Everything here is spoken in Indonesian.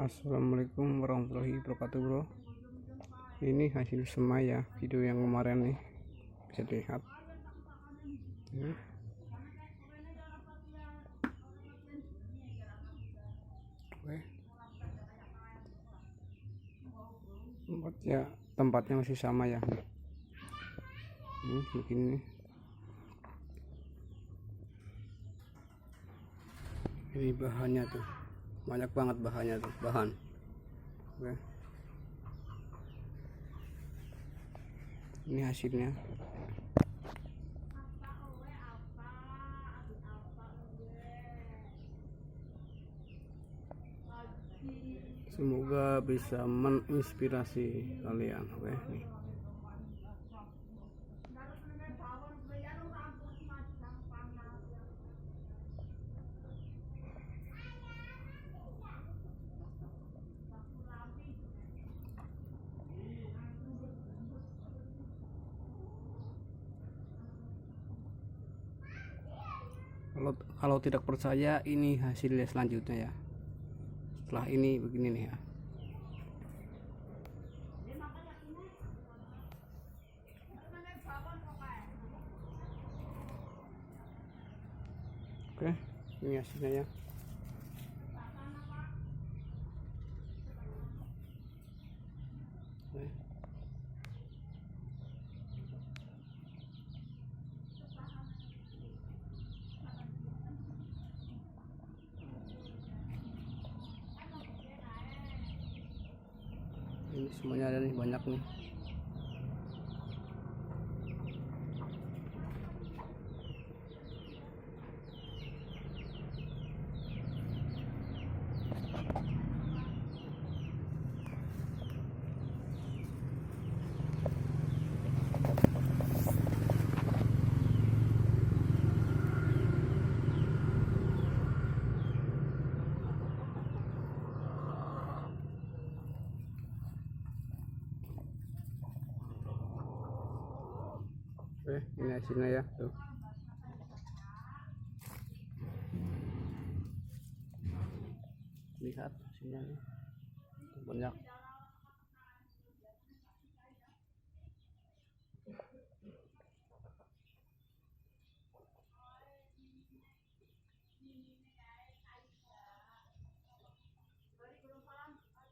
Assalamualaikum warahmatullahi wabarakatuh, bro. Ini hasil semai ya, video yang kemarin nih bisa dilihat. Oke. Tempatnya masih sama ya. Ini begini. Ini bahannya tuh, banyak banget bahannya tuh, Oke. Ini hasilnya. Semoga bisa menginspirasi kalian. Oke, nih. Kalau tidak percaya, ini hasilnya selanjutnya ya. Setelah ini begini nih ya. Oke, ini hasilnya ya. Oke. Ini semuanya ada nih, banyak nih. Oke, ini hasilnya ya tuh. Lihat hasilnya nih. Banyak.